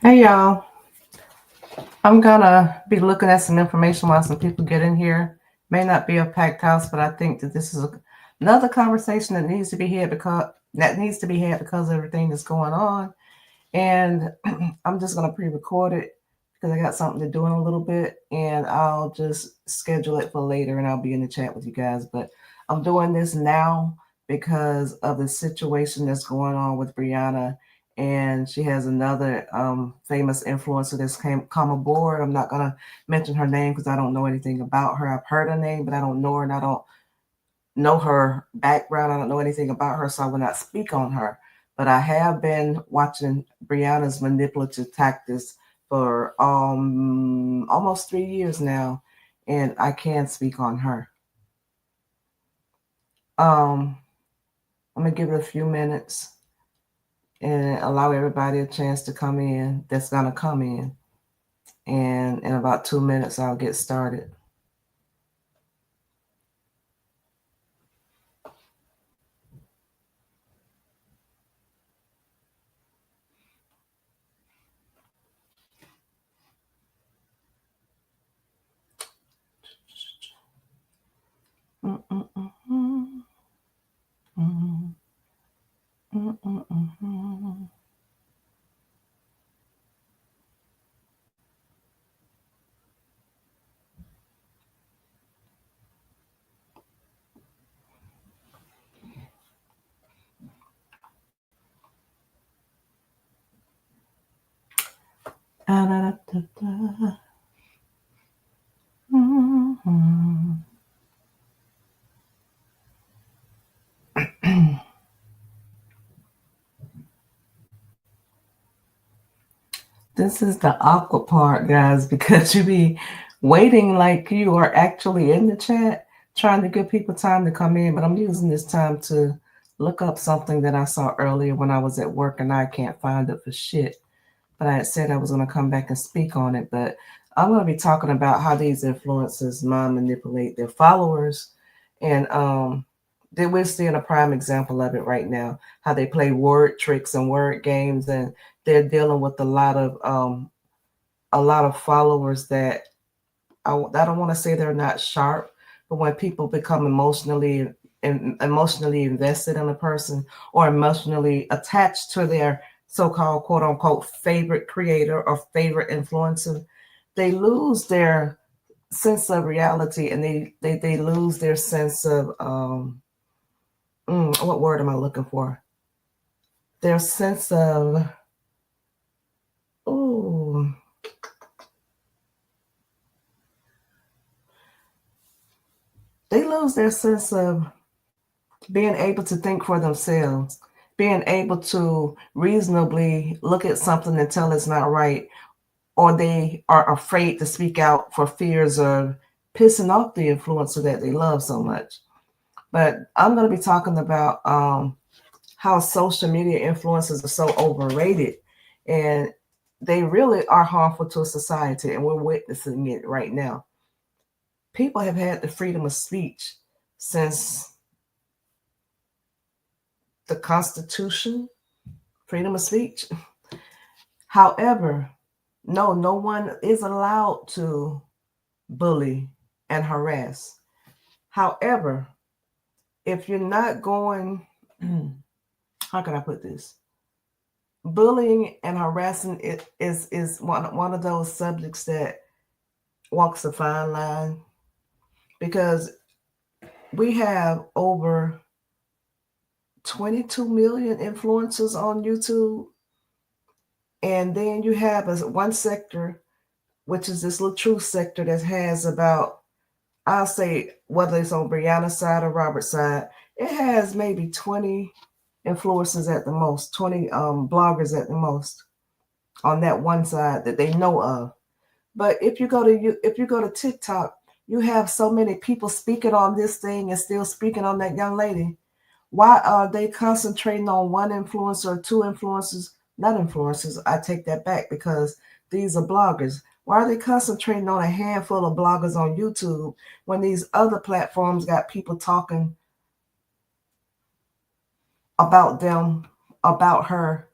Hey y'all, I'm gonna be looking at some information while some people get in here. May not be a packed house, but I think that this is another conversation that needs to be had because of everything that's going on. And I'm just gonna pre-record it because I got something to do in a little bit, and I'll just schedule it for later, and I'll be in the chat with you guys. But I'm doing this now because of the situation that's going on with Brianna, and she has another famous influencer that's come aboard. I'm not gonna mention her name because I don't know anything about her. I've heard her name, but I don't know her, and I don't know her background. I don't know anything about her, so I will not speak on her. But I have been watching Brianna's manipulative tactics for almost 3 years now, and I can speak on her. Um, I'm gonna give it a few minutes and allow everybody a chance to come in that's gonna come in. And in about 2 minutes, I'll get started. Mm-mm-mm-mm. Mm-mm. Mm-mm-mm-mm. Ah-da-da-da-da. Mhm. This is the awkward part, guys, because you be waiting like you are actually in the chat, trying to give people time to come in. But I'm using this time to look up something that I saw earlier when I was at work and I can't find it for shit. But I had said I was going to come back and speak on it. But I'm going to be talking about how these influencers mind manipulate their followers. And we're seeing a prime example of it right now, how they play word tricks and word games. And they're dealing with a lot of followers that I don't want to say they're not sharp, but when people become emotionally invested in a person or emotionally attached to their so-called quote unquote favorite creator or favorite influencer, they lose their sense of reality, and they lose their sense of what word am I looking for? Their sense of ooh, they lose their sense of being able to think for themselves, being able to reasonably look at something and tell it's not right, or they are afraid to speak out for fears of pissing off the influencer that they love so much. But I'm going to be talking about how social media influencers are so overrated, and they really are harmful to society, and we're witnessing it right now. People have had the freedom of speech since the Constitution, freedom of speech. However, no one is allowed to bully and harass. However, if you're not going, how can I put this? Bullying and harassing is one of those subjects that walks a fine line, because we have over 22 million influencers on YouTube, and then you have one sector, which is this little truth sector that has about, I'll say, whether it's on Brianna's side or Robert's side, it has maybe 20 influencers at the most, 20 bloggers at the most on that one side that they know of. But if you go to TikTok, you have so many people speaking on this thing and still speaking on that young lady. Why are they concentrating on one influencer or two influencers? Not influencers, I take that back, because these are bloggers. Why are they concentrating on a handful of bloggers on YouTube when these other platforms got people talking about them, about her,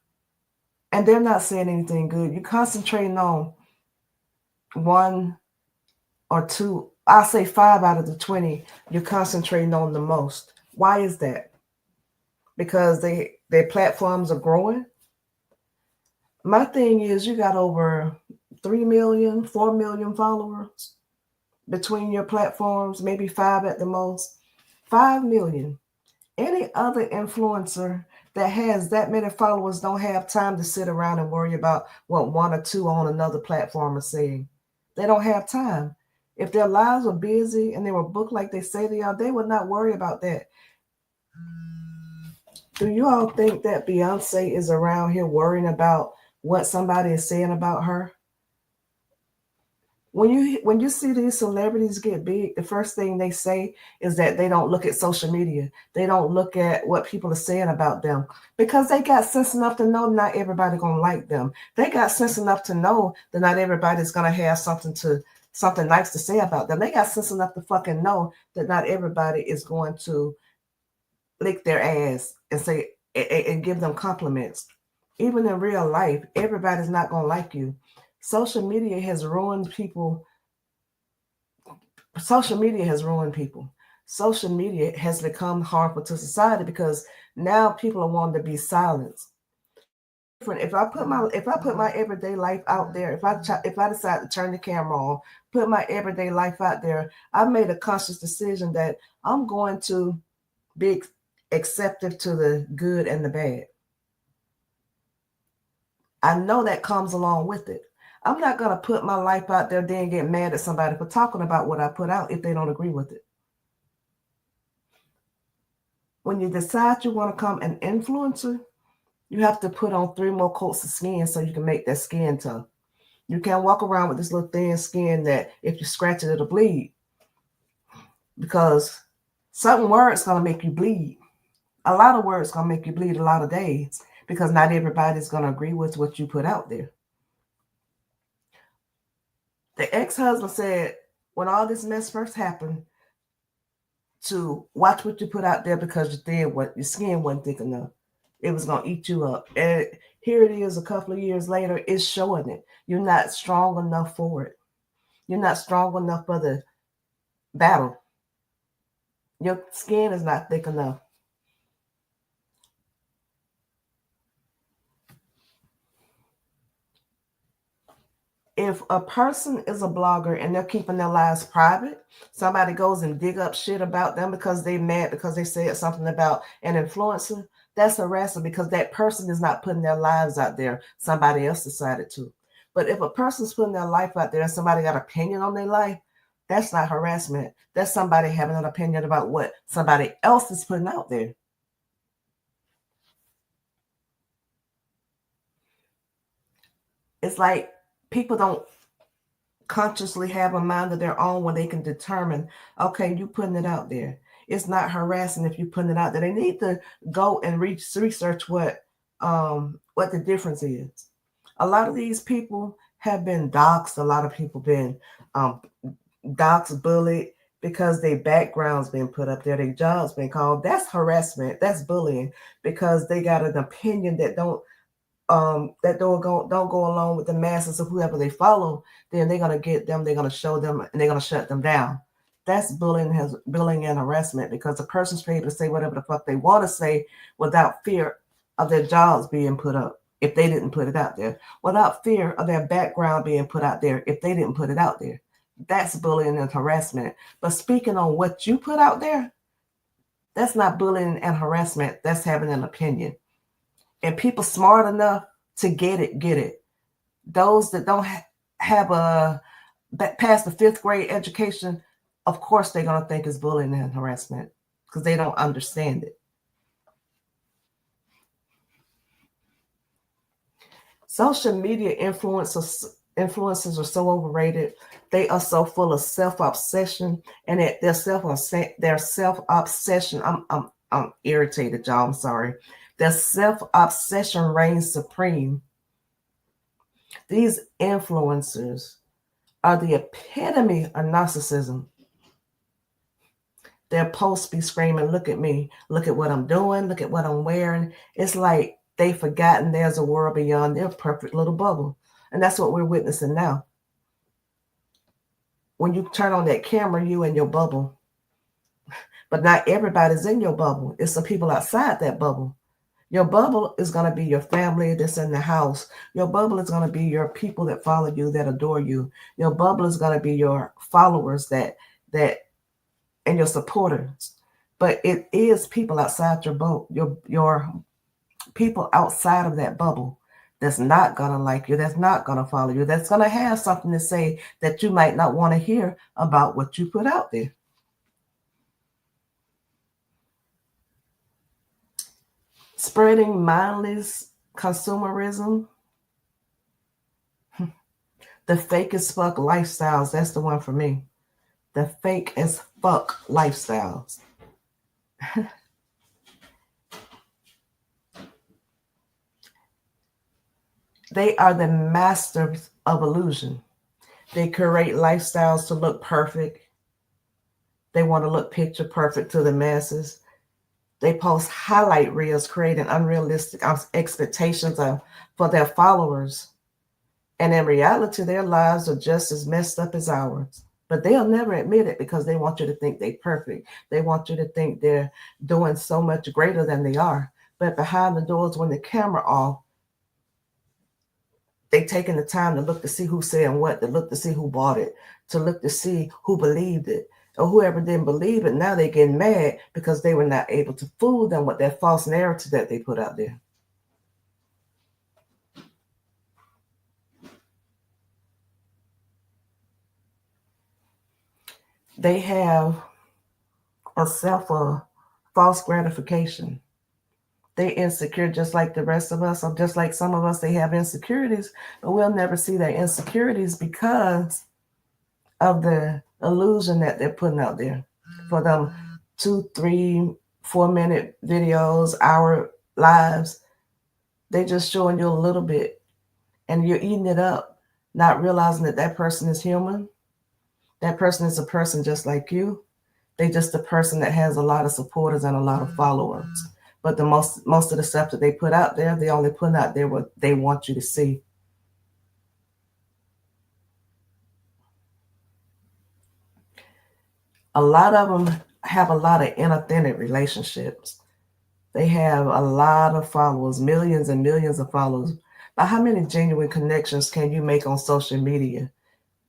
and they're not saying anything good. You're concentrating on one or two, I'll say 5 out of the 20, you're concentrating on the most. Why is that? Because their platforms are growing. My thing is, you got over 3 million, 4 million followers between your platforms, maybe 5 at the most. 5 million. Any other influencer that has that many followers don't have time to sit around and worry about what 1 or 2 on another platform are saying. They don't have time. If their lives were busy and they were booked like they say they are, they would not worry about that. Do you all think that Beyonce is around here worrying about what somebody is saying about her? When you see these celebrities get big, the first thing they say is that they don't look at social media. They don't look at what people are saying about them because they got sense enough to know not everybody gonna like them. They got sense enough to know that not everybody's gonna have something nice to say about them. They got sense enough to fucking know that not everybody is going to lick their ass and say and give them compliments. Even in real life, everybody's not gonna like you. Social media has ruined people. Social media has ruined people. Social media has become harmful to society because now people are wanting to be silenced. If I put my everyday life out there, if I decide to turn the camera on, put my everyday life out there, I've made a conscious decision that I'm going to be acceptive to the good and the bad. I know that comes along with it. I'm not going to put my life out there then get mad at somebody for talking about what I put out if they don't agree with it. When you decide you want to become an influencer, you have to put on 3 more coats of skin so you can make that skin tough. You can't walk around with this little thin skin that if you scratch it, it'll bleed. Because certain words going to make you bleed. A lot of words going to make you bleed a lot of days because not everybody's going to agree with what you put out there. The ex-husband said when all this mess first happened to watch what you put out there because your skin wasn't thick enough. It was going to eat you up. And here it is a couple of years later, it's showing it. You're not strong enough for it. You're not strong enough for the battle. Your skin is not thick enough. If a person is a blogger and they're keeping their lives private, somebody goes and dig up shit about them because they mad because they said something about an influencer, that's harassment because that person is not putting their lives out there. Somebody else decided to. But if a person's putting their life out there and somebody got an opinion on their life, that's not harassment. That's somebody having an opinion about what somebody else is putting out there. It's like people don't consciously have a mind of their own when they can determine, okay, you putting it out there. It's not harassing if you're putting it out there. They need to go and research what the difference is. A lot of these people have been doxxed. A lot of people been doxxed, bullied because their background's been put up there, their job's been called. That's harassment. That's bullying because they got an opinion that don't go along with the masses of whoever they follow, then they're gonna get them, they're gonna show them, and they're gonna shut them down. That's bullying and harassment because the person's able to say whatever the fuck they want to say without fear of their jobs being put up if they didn't put it out there, without fear of their background being put out there if they didn't put it out there. That's bullying and harassment. But speaking on what you put out there, that's not bullying and harassment. That's having an opinion. And people smart enough to get it. Those that don't have a past the 5th grade education, of course they're going to think it's bullying and harassment because they don't understand it. Social media influencers are so overrated. They are so full of self-obsession, and their self-obsession. I'm irritated, y'all. I'm sorry. Their self-obsession reigns supreme. These influencers are the epitome of narcissism. Their posts be screaming, look at me, look at what I'm doing, look at what I'm wearing. It's like they've forgotten there's a world beyond their perfect little bubble. And that's what we're witnessing now. When you turn on that camera, you in your bubble. But not everybody's in your bubble. It's some people outside that bubble. Your bubble is going to be your family that's in the house. Your bubble is going to be your people that follow you, that adore you. Your bubble is going to be your followers that and your supporters. But it is people outside your bubble, your people outside of that bubble that's not going to like you, that's not going to follow you, that's going to have something to say that you might not want to hear about what you put out there. Spreading mindless consumerism, the fake as fuck lifestyles, that's the one for me. The fake as fuck lifestyles. They are the masters of illusion. They create lifestyles to look perfect. They want to look picture perfect to the masses. They post highlight reels, creating unrealistic expectations for their followers. And in reality, their lives are just as messed up as ours. But they'll never admit it because they want you to think they're perfect. They want you to think they're doing so much greater than they are. But behind the doors, when the camera off, they taking the time to look to see who's saying what, to look to see who bought it, to look to see who believed it. Or whoever didn't believe it, now they're getting mad because they were not able to fool them with that false narrative that they put out there. They have a self of false gratification. They insecure just like the rest of us, or just like some of us, they have insecurities, but we'll never see their insecurities because of the illusion that they're putting out there for them 2, 3, 4 minute videos, hour lives. They just showing you a little bit and you're eating it up, not realizing that that person is human. That person is a person just like you. They just a person that has a lot of supporters and a lot of followers. But the most of the stuff that they put out there, they only put out there what they want you to see. A lot of them have a lot of inauthentic relationships. They have a lot of followers, millions and millions of followers. But how many genuine connections can you make on social media?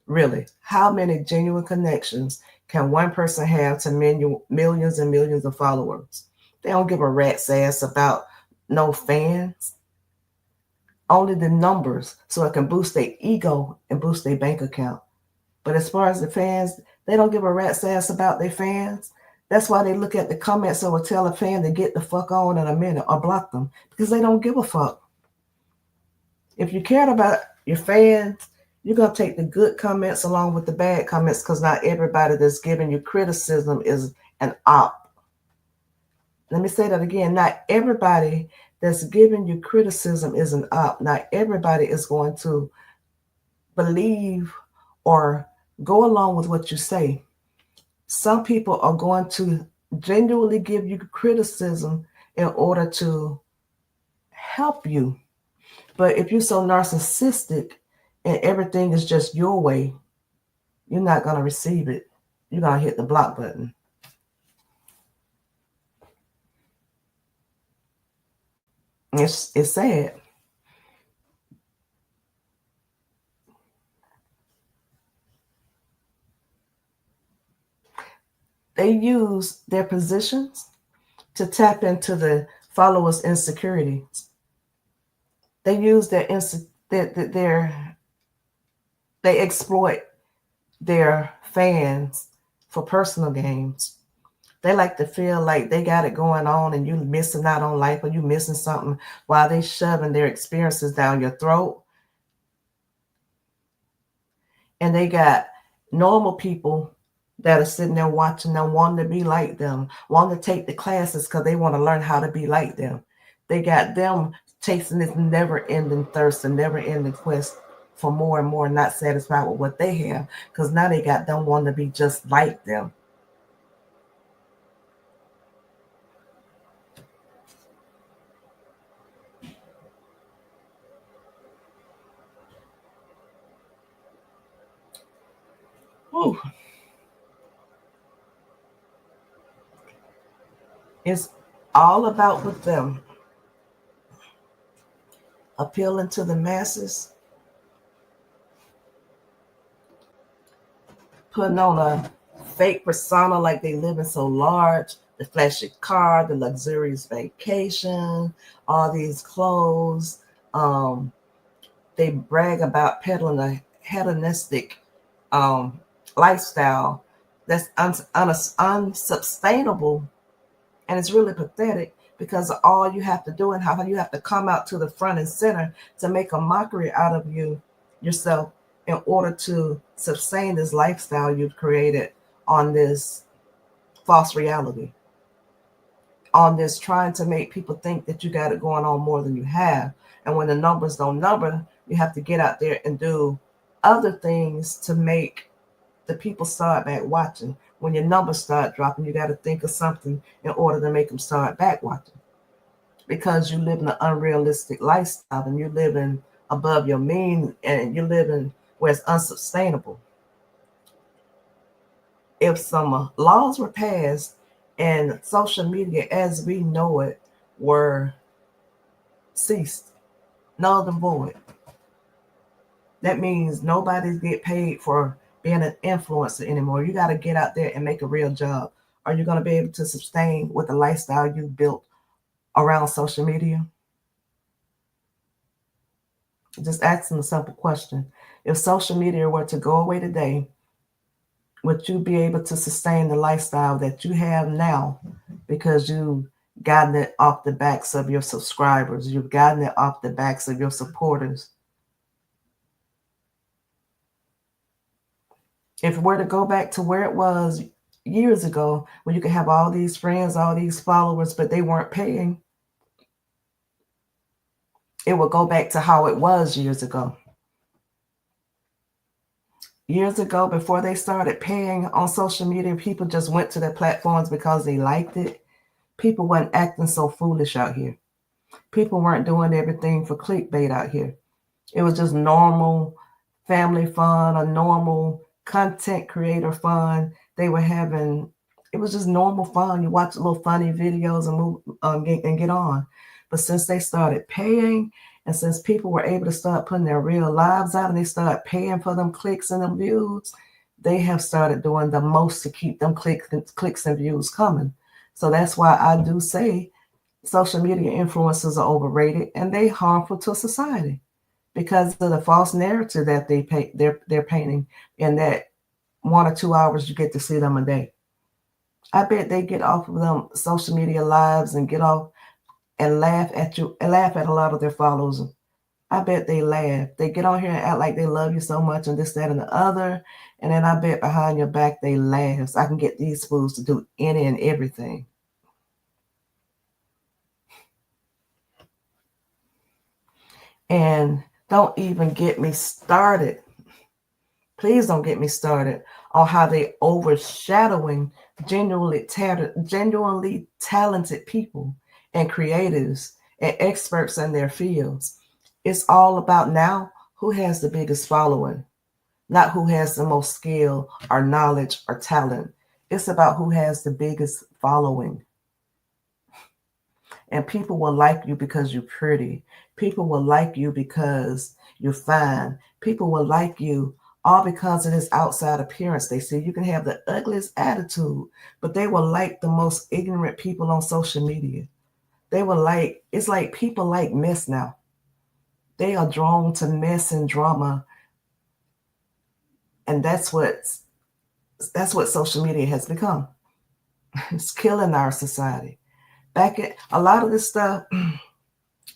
Really, how many genuine connections can one person have to millions and millions of followers? They don't give a rat's ass about no fans, only the numbers, so it can boost their ego and boost their bank account. But as far as the fans, they don't give a rat's ass about their fans. That's why they look at the comments and will tell a fan to get the fuck on in a minute or block them, because they don't give a fuck. If you cared about your fans, you're going to take the good comments along with the bad comments, because not everybody that's giving you criticism is an op. Let me say that again. Not everybody that's giving you criticism is an op. Not everybody is going to believe or go along with what you say. Some people are going to genuinely give you criticism in order to help you. But if you're so narcissistic and everything is just your way, you're not going to receive it. You're going to hit the block button. It's sad. They use their positions to tap into the followers' insecurities. They use they exploit their fans for personal gains. They like to feel like they got it going on and you missing out on life, or you missing something, while they shoving their experiences down your throat. And they got normal people that are sitting there watching them, wanting to be like them, wanting to take the classes because they want to learn how to be like them. They got them chasing this never-ending thirst and never-ending quest for more and more, not satisfied with what they have, because now they got them wanting to be just like them. Whew. It's all about with them appealing to the masses, putting on a fake persona like they living so large, the flashy car, the luxurious vacation, all these clothes. Um, they brag about peddling a hedonistic um, lifestyle that's unsustainable, and it's really pathetic because of all you have to do and how you have to come out to the front and center to make a mockery out of yourself in order to sustain this lifestyle you've created on this false reality, on this trying to make people think that you got it going on more than you have. And when the numbers don't number, you have to get out there and do other things to make the people start back watching. When your numbers start dropping, you got to think of something in order to make them start back watching, because you live in an unrealistic lifestyle and you're living above your means and you're living where it's unsustainable. If some laws were passed and social media as we know it were ceased, null and void, that means nobody's get paid for being an influencer anymore. You got to get out there and make a real job. Are you going to be able to sustain with the lifestyle you built around social media? Just asking a simple question. If social media were to go away today, would you be able to sustain the lifestyle that you have now because you've gotten it off the backs of your subscribers? You've gotten it off the backs of your supporters. If it were to go back to where it was years ago, when you could have all these friends, all these followers, but they weren't paying, it would go back to how it was years ago. Years ago, before they started paying on social media, people just went to their platforms because they liked it. People weren't acting so foolish out here. People weren't doing everything for clickbait out here. It was just normal family fun, a normal content creator fun. They were having, it was just normal fun. You watch little funny videos and move and get on. But since they started paying, and since people were able to start putting their real lives out and they started paying for them clicks and them views, they have started doing the most to keep them clicks and views coming. So that's why I do say social media influencers are overrated and they harmful to society because of the false narrative that they're painting in that 1 or 2 hours you get to see them a day. I bet they get off of them social media lives and get off and laugh at you and laugh at a lot of their followers. I bet they laugh. They get on here and act like they love you so much and this, that, and the other. And then I bet behind your back they laugh. So I can get these fools to do any and everything. And don't even get me started. Please don't get me started on how they overshadowing genuinely talented people and creatives and experts in their fields. It's all about now who has the biggest following, not who has the most skill or knowledge or talent. It's about who has the biggest following. And people will like you because you're pretty. People will like you because you're fine. People will like you all because of this outside appearance. They see you can have the ugliest attitude, but they will like the most ignorant people on social media. They will like, it's like people like mess now. They are drawn to mess and drama. And that's what social media has become. It's killing our society. Back at a lot of this stuff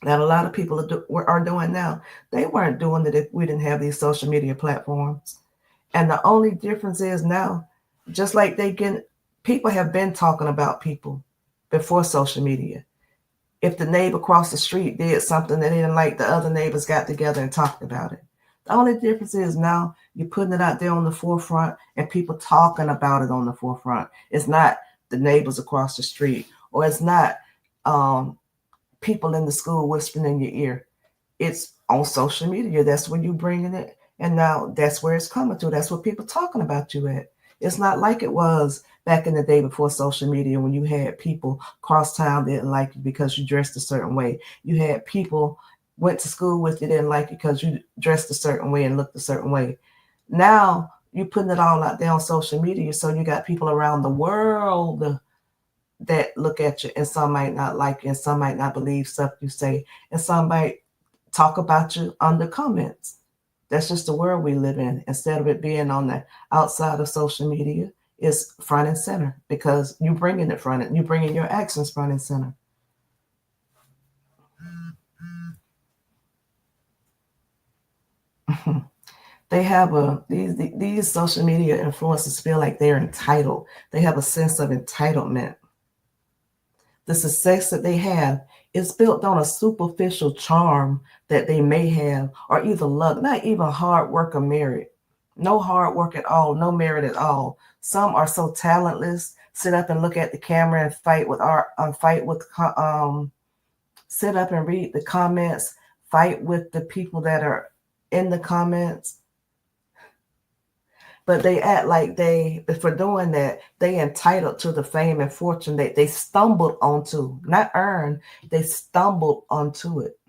that a lot of people are doing now, they weren't doing it if we didn't have these social media platforms. And the only difference is now, just like people have been talking about people before social media. If the neighbor across the street did something that they didn't like, the other neighbors got together and talked about it. The only difference is now you're putting it out there on the forefront and people talking about it on the forefront. It's not the neighbors across the street, or it's not people in the school whispering in your ear. It's on social media. That's when you're bringing it And now that's where it's coming to. That's what people talking about you at. It's not like it was back in the day before social media when you had people cross town didn't like you because you dressed a certain way. You had people went to school with you didn't like you because you dressed a certain way and looked a certain way. Now you're putting it all out there on social media, so you got people around the world that look at you, and some might not like you, and some might not believe stuff you say, and some might talk about you under comments. That's just the world we live in. Instead of it being on the outside of social media, it's front and center because you bringing it front and you bringing your actions front and center. They have these social media influencers feel like they're entitled. They have a sense of entitlement. The success that they have is built on a superficial charm that they may have, or either luck, not even hard work or merit. No hard work at all, no merit at all. Some are so talentless, sit up and look at the camera and fight with art, sit up and read the comments, fight with the people that are in the comments. But they act like for doing that, they entitled to the fame and fortune that they stumbled onto, not earned, they stumbled onto it.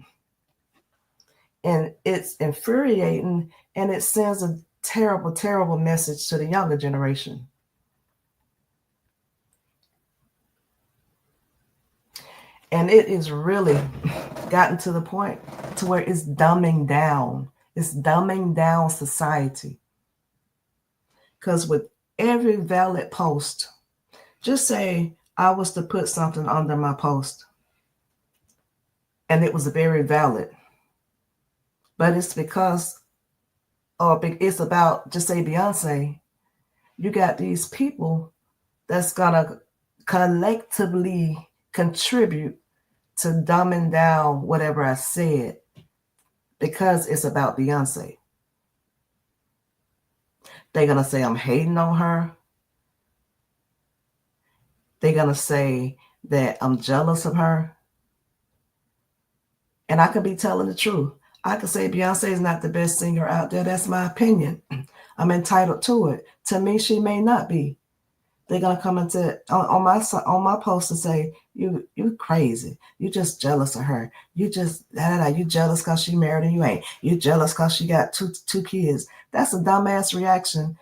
And it's infuriating, and it sends a terrible, terrible message to the younger generation. And it is really gotten to the point to where it's dumbing down. It's dumbing down society. Because with every valid post, just say I was to put something under my post and it was very valid, but it's because, or it's about, just say Beyonce, you got these people that's gonna collectively contribute to dumbing down whatever I said because it's about Beyonce. They're going to say I'm hating on her. They're going to say that I'm jealous of her. And I could be telling the truth. I could say Beyonce is not the best singer out there. That's my opinion. I'm entitled to it. To me, she may not be. They're gonna come into on my post and say you crazy. You just jealous of her. You just you jealous because she married and you ain't. You jealous because she got two kids. That's a dumbass reaction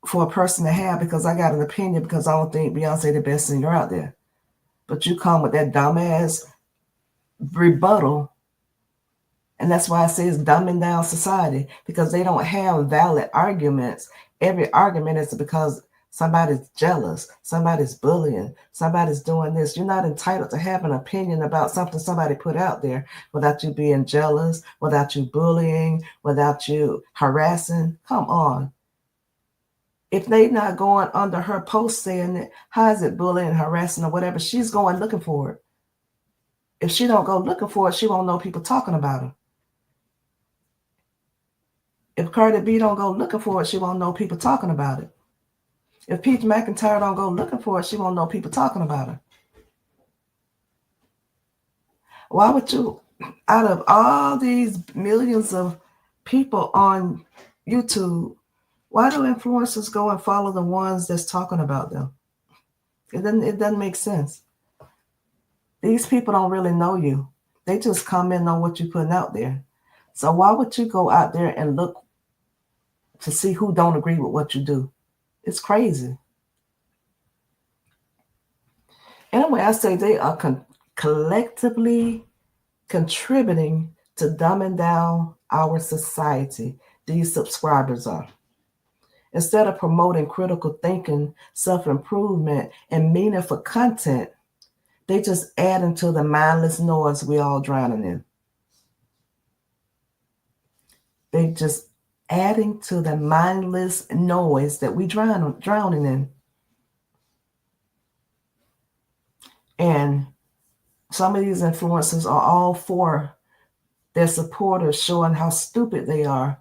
for a person to have because I got an opinion because I don't think Beyonce the best singer out there. But you come with that dumbass rebuttal. And that's why I say it's dumbing down society because they don't have valid arguments. Every argument is because somebody's jealous, somebody's bullying, somebody's doing this. You're not entitled to have an opinion about something somebody put out there without you being jealous, without you bullying, without you harassing. Come on. If they're not going under her post saying it, how is it bullying, harassing, or whatever? She's going looking for it. If she don't go looking for it, she won't know people talking about her. If Cardi B don't go looking for it, she won't know people talking about it. If Pete McIntyre don't go looking for it, she won't know people talking about her. Why would you, out of all these millions of people on YouTube, why do influencers go and follow the ones that's talking about them? It doesn't make sense. These people don't really know you. They just comment on what you're putting out there. So why would you go out there and look to see who don't agree with what you do? It's crazy. Anyway, I say they are collectively contributing to dumbing down our society. These subscribers are. Instead of promoting critical thinking, self-improvement, and meaningful content, they just add into the mindless noise we all drowning in. They just adding to the mindless noise that we drowning in. And some of these influencers are all for their supporters showing how stupid they are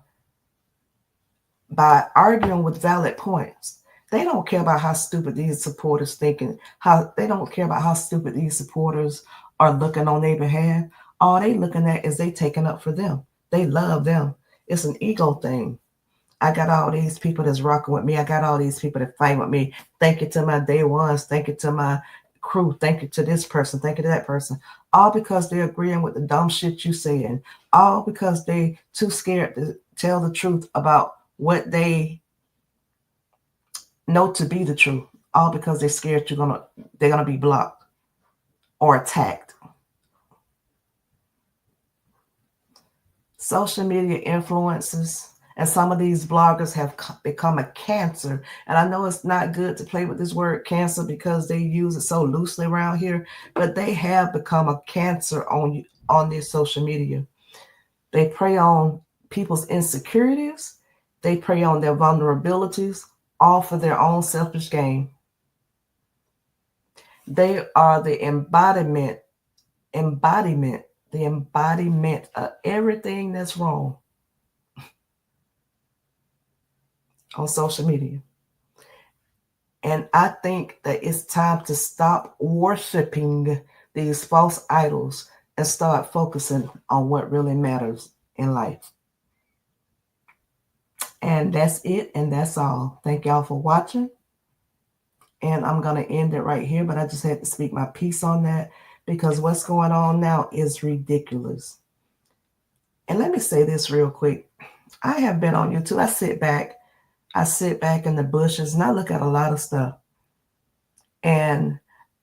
by arguing with valid points. They don't care about how stupid these supporters thinking, they don't care about how stupid these supporters are looking on their behalf. All they looking at is they taking up for them. They love them. It's an ego thing. I got all these people that's rocking with me. I got all these people that fight with me. Thank you to my day ones. Thank you to my crew. Thank you to this person. Thank you to that person. All because they're agreeing with the dumb shit you saying. All because they too scared to tell the truth about what they know to be the truth. All because they're scared they're gonna be blocked or attacked. Social media influencers and some of these bloggers have become a cancer. And I know it's not good to play with this word cancer because they use it so loosely around here, but they have become a cancer on their social media. They prey on people's insecurities. They prey on their vulnerabilities, all for their own selfish gain. They are the embodiment of everything that's wrong on social media. And I think that it's time to stop worshiping these false idols and start focusing on what really matters in life. And that's it, and that's all. Thank y'all for watching. And I'm going to end it right here, but I just had to speak my piece on that because what's going on now is ridiculous. And let me say this real quick. I have been on YouTube. I sit back in the bushes and I look at a lot of stuff. And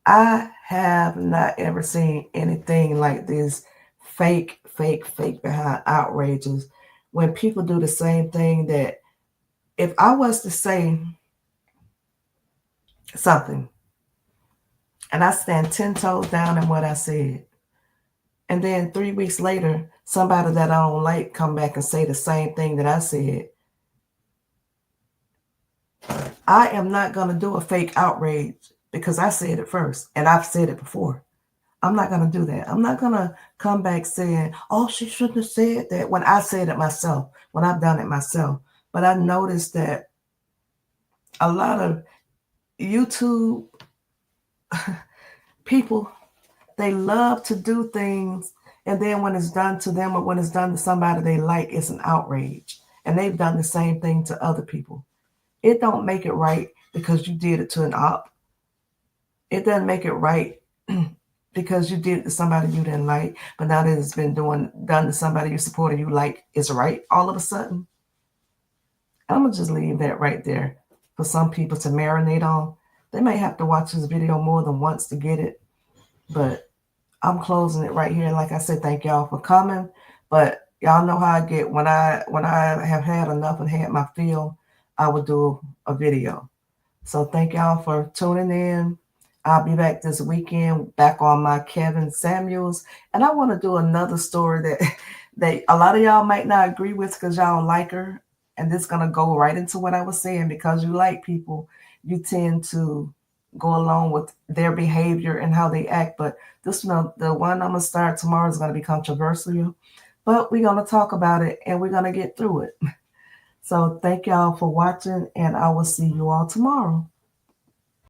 I have not ever seen anything like this fake behind outrages when people do the same thing. That if I was to say something and I stand 10 toes down in what I said, and then 3 weeks later, somebody that I don't like come back and say the same thing that I said, I am not going to do a fake outrage because I said it first and I've said it before. I'm not going to do that. I'm not going to come back saying, oh, she shouldn't have said that when I said it myself, when I've done it myself. But I noticed that a lot of YouTube people, they love to do things. And then when it's done to them or when it's done to somebody they like, it's an outrage. And they've done the same thing to other people. It don't make it right because you did it to an op. It doesn't make it right because you did it to somebody you didn't like, but now that it's been done to somebody you supported you like, it's right all of a sudden. I'm going to just leave that right there for some people to marinate on. They may have to watch this video more than once to get it, but I'm closing it right here. Like I said, thank y'all for coming, but y'all know how I get when I have had enough and had my fill, I would do a video. So thank y'all for tuning in. I'll be back this weekend, back on my Kevin Samuels. And I want to do another story that a lot of y'all might not agree with because y'all don't like her. And this is going to go right into what I was saying. Because you like people, you tend to go along with their behavior and how they act. But this one, the one I'm going to start tomorrow, is going to be controversial. But we're going to talk about it and we're going to get through it. So thank y'all for watching, and I will see you all tomorrow.